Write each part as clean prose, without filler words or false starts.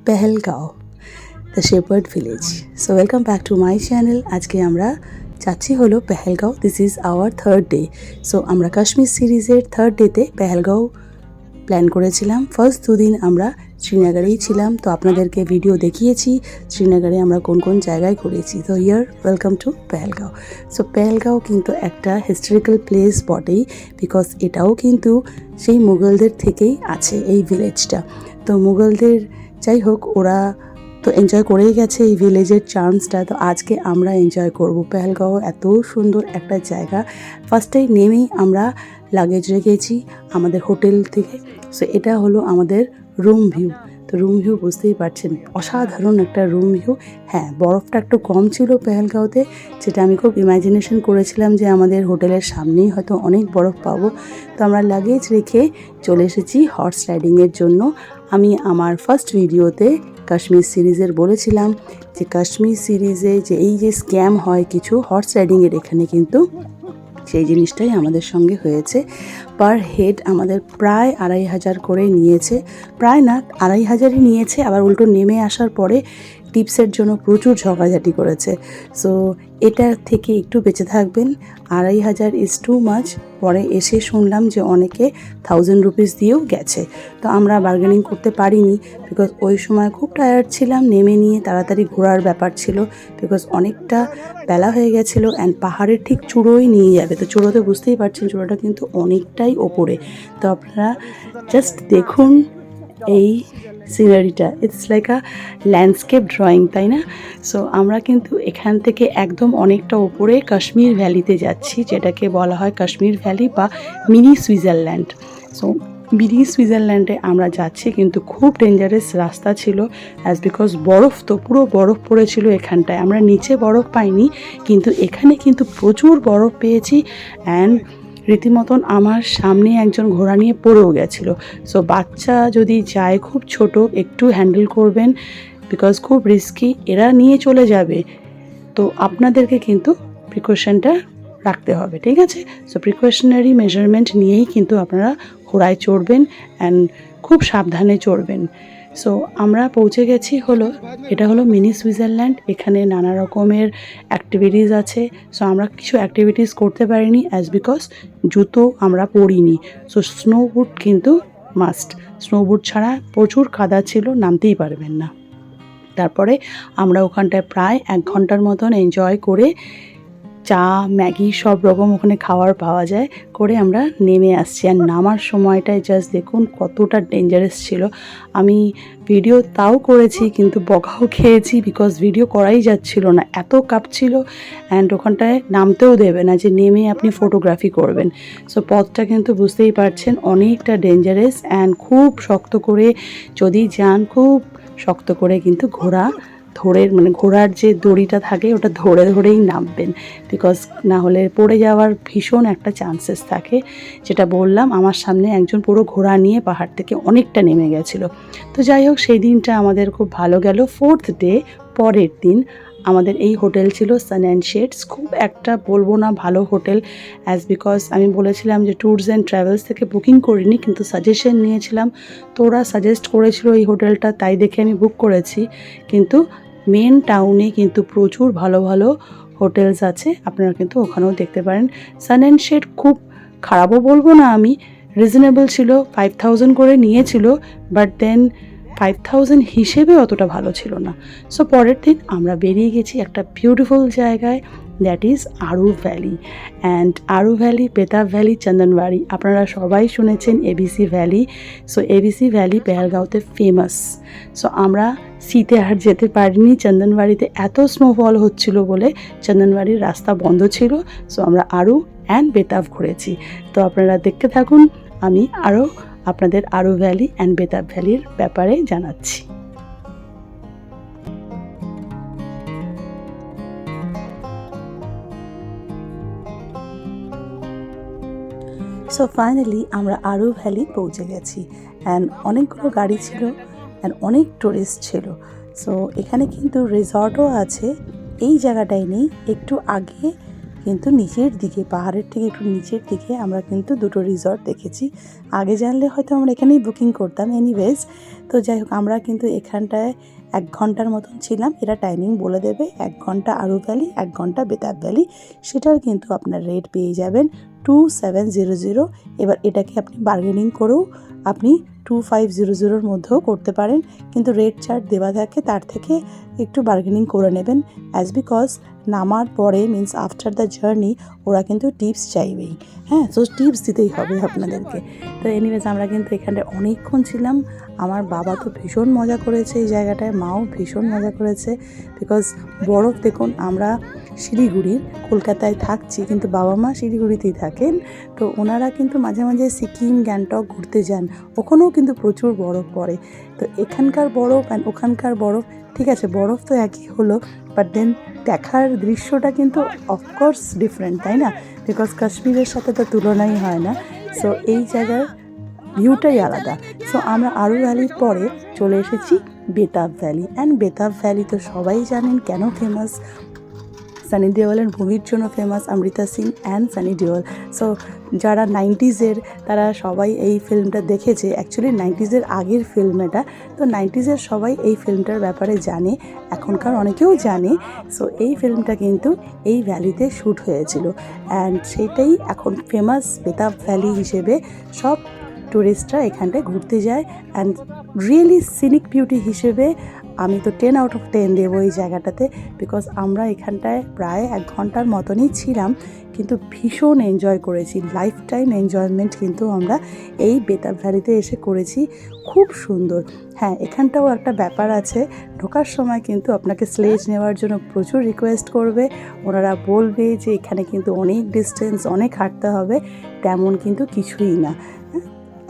Pahalgam, the shepherd village. So welcome back to my channel. আজকে আমরা যাচ্ছি হলো Pahalgam. This is our third day. So আমরা কাশ্মীর সিরিজের থার্ড ডেতে পেহেলগাঁও প্ল্যান করেছিলাম। ফার্স্ট দুদিন আমরা শ্রীনগরেই ছিলাম, তো আপনাদেরকে ভিডিও দেখিয়েছি শ্রীনগরে আমরা কোন কোন জায়গায় ঘুরেছি। তো here welcome to Pahalgam. So Pahalgam কিন্তু একটা হিস্টোরিক্যাল প্লেস বটেই, বিকজ এটাও কিন্তু সেই মুঘলদের থেকেই আছে এই ভিলেজটা। তো মুঘলদের যাই হোক, ওরা তো এনজয় করেই গেছে এই ভিলেজের চার্মসটা, তো আজকে আমরা এনজয় করব। পেহেলগাঁও এত সুন্দর একটা জায়গা। ফার্স্টে নেমেই আমরা লাগেজ রেখেছি আমাদের হোটেল থেকে। সো এটা হলো আমাদের রুম ভিউ। তো রুম ভিউ বুঝতেই পারছেন, অসাধারণ একটা রুম ভিউ। হ্যাঁ, বরফটা একটু কম ছিল পেহেলগাঁওতে, যেটা আমি খুব ইমাজিনেশন করেছিলাম যে আমাদের হোটেলের সামনেই হয়তো অনেক বরফ পাবো। তো আমরা লাগেজ রেখে চলে এসেছি হর্স রাইডিংয়ের জন্য। আমি আমার ফার্স্ট ভিডিওতে কাশ্মীর সিরিজের বলেছিলাম যে কাশ্মীর সিরিজে যে এই যে স্ক্যাম হয় কিছু হর্স রাইডিংয়ের, এখানে কিন্তু সেই জিনিসটাই আমাদের সঙ্গে হয়েছে। পার হেড আমাদের প্রায় 2500 করে নিয়েছে। প্রায় না, 2500ই নিয়েছে। আবার উল্টো নেমে আসার পরে টিপসের জন্য প্রচুর ঝগড়াঝাটি করেছে। সো এটার থেকে একটু বেঁচে থাকবেন। 2500 ইজ টু মাচ। পরে এসে শুনলাম যে অনেকে 1000 রুপিস দিয়েও গেছে। তো আমরা বার্গেনিং করতে পারিনি, বিকজ ওই সময় খুব টায়ার্ড ছিলাম। নেমে নিয়ে তাড়াতাড়ি ঘোরার ব্যাপার ছিল, বিকজ অনেকটা বেলা হয়ে গেছিলো। অ্যান্ড পাহাড়ের ঠিক চূড়োই নিয়ে যাবে। তো চূড়োতে বুঝতেই পারছেন চূড়োটা কিন্তু অনেকটাই ওপরে। তো আপনারা জাস্ট দেখুন এই সিনারিটা, it's like a landscape drawing, তাই না? সো আমরা কিন্তু এখান থেকে একদম অনেকটা ওপরে কাশ্মীর ভ্যালিতে যাচ্ছি, যেটাকে বলা হয় কাশ্মীর ভ্যালি বা মিনি সুইজারল্যান্ড। সো মিনি সুইজারল্যান্ডে আমরা যাচ্ছি, কিন্তু খুব ডেঞ্জারাস রাস্তা ছিল, অ্যাজ বিকজ বরফ, তো পুরো বরফ পড়েছিল এখানটায়। আমরা নিচে বরফ পাইনি, কিন্তু এখানে কিন্তু প্রচুর বরফ পেয়েছি। অ্যান্ড রীতিমতন আমার সামনে একজন ঘোড়া নিয়ে পড়েও গেছিলো। সো বাচ্চা যদি যায়, খুব ছোট, একটু হ্যান্ডেল করবেন, বিকজ খুব রিস্কি। এরা নিয়ে চলে যাবে, তো আপনাদেরকে কিন্তু প্রিকশনটা রাখতে হবে, ঠিক আছে? সো প্রিকশনারি মেজারমেন্ট নিয়েই কিন্তু আপনারা ঘোড়ায় চড়বেন অ্যান্ড খুব সাবধানে চড়বেন। সো আমরা পৌঁছে গেছি এটা হলো মিনি সুইজারল্যান্ড। এখানে নানা রকমের অ্যাক্টিভিটিস আছে। সো আমরা কিছু অ্যাক্টিভিটিস করতে পারিনি, অ্যাজ বিকজ জুতো আমরা পরিনি। সো স্নো বুট কিন্তু মাস্ট। স্নো বুট ছাড়া প্রচুর কাদা ছিল, নামতেই পারবেন না। তারপরে আমরা ওখানটায় প্রায় 1 ঘন্টার মতন এনজয় করে, চা ম্যাগি সব রকম ওখানে খাওয়ার পাওয়া যায়, করে আমরা নেমে আসছি। আর নামার সময়টায় জাস্ট দেখুন কতটা ডেঞ্জারাস ছিল। আমি ভিডিও তাও করেছি, কিন্তু বকাও খেয়েছি, বিকজ ভিডিও করাই যাচ্ছিল না, এত কাঁপছিল। অ্যান্ড ওখানটায় নামতেও দেবে না যে নেমে আপনি ফটোগ্রাফি করবেন। সো পথটা কিন্তু বুঝতেই পারছেন অনেকটা ডেঞ্জারাস। অ্যান্ড খুব শক্ত করে যদি যান, খুব শক্ত করে কিন্তু ঘোড়ার যে দড়িটা থাকে ওটা ধরেই নামবেন, বিকজ না হলে পড়ে যাওয়ার ভীষণ একটা চান্সেস থাকে। যেটা বললাম, আমার সামনে একজন পুরো ঘোড়া নিয়ে পাহাড় থেকে অনেকটা নেমে গেছিলো। তো যাই হোক, সেই দিনটা আমাদের খুব ভালো গেল। ফোর্থ ডে, পরের দিন আমাদের এই হোটেল ছিল সান অ্যান্ড শেডস। খুব একটা বলবো না ভালো হোটেল, অ্যাজ বিকজ আমি বলেছিলাম যে ট্যুরস অ্যান্ড ট্রাভেলস থেকে বুকিং করিনি, কিন্তু সাজেশন নিয়েছিলাম। তো ওরা সাজেস্ট করেছিল এই হোটেলটা, তাই দেখে আমি বুক করেছি। কিন্তু মেন টাউনে কিন্তু প্রচুর ভালো ভালো হোটেলস আছে, আপনারা কিন্তু ওখানেও দেখতে পারেন। সান অ্যান্ড শেড খুব খারাপও বলবো না আমি, রিজনেবল ছিল। 5000 করে নিয়েছিল, বাট দেন 5000 হিসেবে অতটা ভালো ছিল না। সো পরের দিন আমরা বেরিয়ে গেছি একটা বিউটিফুল জায়গায়, that is Aru valley. And Aru valley, Betaab valley, Chandanwari, আপনারা সবাই শুনেছেন ABC valley. So ABC valley পেহেলগাঁওতে ফেমাস। সো আমরা শীতে আর যেতে পারিনি চন্দনবাড়িতে, এত স্নোফল হচ্ছিল বলে চন্দনবাড়ির রাস্তা বন্ধ ছিল। সো আমরা আরু অ্যান্ড বেতাব ঘুরেছি। তো আপনারা দেখতে থাকুন, আমি আরও আপনাদের আরু ভ্যালি অ্যান্ড বেতাব ভ্যালির ব্যাপারে জানাচ্ছি। সো ফাইনালি আমরা আরু ভ্যালি পৌঁছে গেছি। অ্যান্ড অনেকগুলো গাড়ি ছিল অ্যান্ড অনেক টুরিস্ট ছিল। সো এখানে কিন্তু রিসর্টও আছে, এই জায়গাটায় নেই, একটু আগে কিন্তু নিচের দিকে, পাহাড়ের থেকে একটু নিচের দিকে আমরা কিন্তু দুটো রিসর্ট দেখেছি। আগে জানলে হয়তো আমরা এখানেই বুকিং করতাম। এনিওয়েজ, তো যাই হোক, আমরা কিন্তু এখানটায় 1 ঘন্টার মতন ছিলাম। এরা টাইমিং বলে দেবে, 1 ঘন্টা আরু ভ্যালি, 1 ঘন্টা বেতাব ভ্যালি। সেটার কিন্তু আপনার রেট পেয়ে যাবেন 2700। এবার এটাকে আপনি বার্গেনিং করেও আপনি 2500-র মধ্যেও করতে পারেন, কিন্তু রেট চার্ট দেওয়া থাকে, তার থেকে একটু বার্গেনিং করে নেবেন। অ্যাজ বিকজ নামার পরে মিন্স আফটার দ্য জার্নি ওরা কিন্তু টিপস চাইবেই। হ্যাঁ, তো টিপস দিতেই হবে আপনাদেরকে। তো এনিওয়েজ, আমরা কিন্তু এখানে অনেকক্ষণ ছিলাম। আমার বাবা তো ভীষণ মজা করেছে এই জায়গাটায়, মাও ভীষণ মজা করেছে। বিকজ বরফ দেখুন, আমরা শিলিগুড়ির, কলকাতায় থাকছি, কিন্তু বাবা মা শিলিগুড়িতেই থাকেন। তো ওনারা কিন্তু মাঝে মাঝে সিকিম, গ্যাংটক ঘুরতে যান, ওখানেও কিন্তু প্রচুর বরফ পড়ে। তো এখানকার বরফ অ্যান্ড ওখানকার বরফ, ঠিক আছে বরফ তো একই হলো, বাট দেন দেখার দৃশ্যটা কিন্তু অফকোর্স ডিফারেন্ট, তাই না? বিকজ কাশ্মীরের সাথে তো তুলনাই হয় না। সো এই জায়গার ভিউটাই আলাদা। সো আমরা আরু ভ্যালির পরে চলে এসেছি Betaab valley. And Betaab valley তো সবাই জানেন কেন ফেমাস। সানি দেওয়ালের মুভির জন্য famous, Amrita Singh and sunny দেওয়াল। সো যারা 90s-এর, তারা সবাই এই ফিল্মটা দেখেছে। অ্যাকচুয়ালি 90s-এর আগের ফিল্ম এটা। তো 90s-এর সবাই এই ফিল্মটার ব্যাপারে জানে, এখনকার অনেকেও জানে। সো এই ফিল্মটা কিন্তু এই ভ্যালিতে শ্যুট হয়েছিল, অ্যান্ড সেটাই এখন ফেমাস বেতাব ভ্যালি হিসেবে। সব টুরিস্টরা এখানটায় ঘুরতে যায়, অ্যান্ড রিয়েলি সিনিক বিউটি হিসেবে আমি তো 10 আউট অফ 10 দেবো এই জায়গাটাতে। বিকজ আমরা এখানটায় প্রায় 1 ঘন্টার মতনই ছিলাম, কিন্তু ভীষণ এনজয় করেছি। লাইফ টাইম এনজয়মেন্ট কিন্তু আমরা এই বেতাব ভ্যালিতে এসে করেছি। খুব সুন্দর। হ্যাঁ, এখানটাও একটা ব্যাপার আছে, ঢোকার সময় কিন্তু আপনাকে স্লেজ নেওয়ার জন্য প্রচুর রিকোয়েস্ট করবে। ওনারা বলবে যে এখানে কিন্তু অনেক ডিস্টেন্স, অনেক হাঁটতে হবে। তেমন কিন্তু কিছুই না,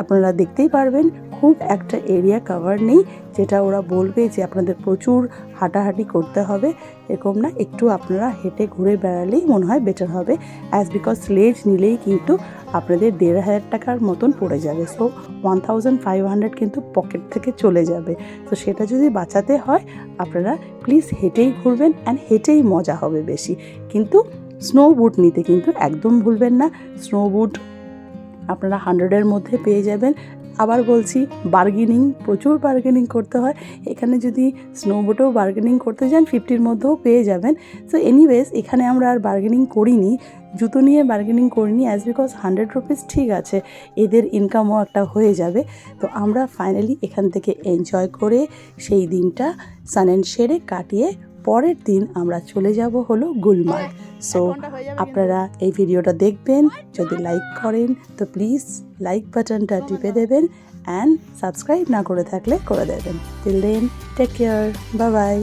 আপনারা দেখতেই পারবেন খুব একটা এরিয়া কভার নেই, যেটা ওরা বলবে যে আপনাদের প্রচুর হাঁটাহাঁটি করতে হবে, এরকম না। একটু আপনারা হেঁটে ঘুরে বেড়ালেই মনে হয় বেটার হবে। অ্যাজ বিকজ স্লেজ নিলেই কিন্তু আপনাদের 1500 টাকার মতন পড়ে যাবে। সো 1500 কিন্তু পকেট থেকে চলে যাবে। তো সেটা যদি বাঁচাতে হয়, আপনারা প্লিজ হেঁটেই ঘুরবেন, অ্যান্ড হেঁটেই মজা হবে বেশি। কিন্তু স্নো বুট নিতে কিন্তু একদম ভুলবেন না। স্নো বুট আপনারা 100-এর মধ্যে পেয়ে যাবেন। আবার বলছি, বার্গেনিং, প্রচুর বার্গেনিং করতে হয় এখানে। যদি স্নোবোটেও বার্গেনিং করতে যান 50-র মধ্যেও পেয়ে যাবেন। সো এনিওয়েজ, এখানে আমরা আর বার্গেনিং করিনি, জুতো নিয়ে বার্গেনিং করিনি, অ্যাজ বিকজ 100 রুপিস ঠিক আছে, এদের ইনকামও একটা হয়ে যাবে। তো আমরা ফাইনালি এখান থেকে এনজয় করে সেই দিনটা সান অ্যান্ড শেডে কাটিয়ে পরের দিন আমরা চলে যাব হলো গুলমার্গ। সো আপনারা এই ভিডিওটা দেখবেন, যদি লাইক করেন তো প্লিজ লাইক বাটনটা টিপে দেবেন, অ্যান্ড সাবস্ক্রাইব না করে থাকলে করে দেবেন। Till then, take care, bye by.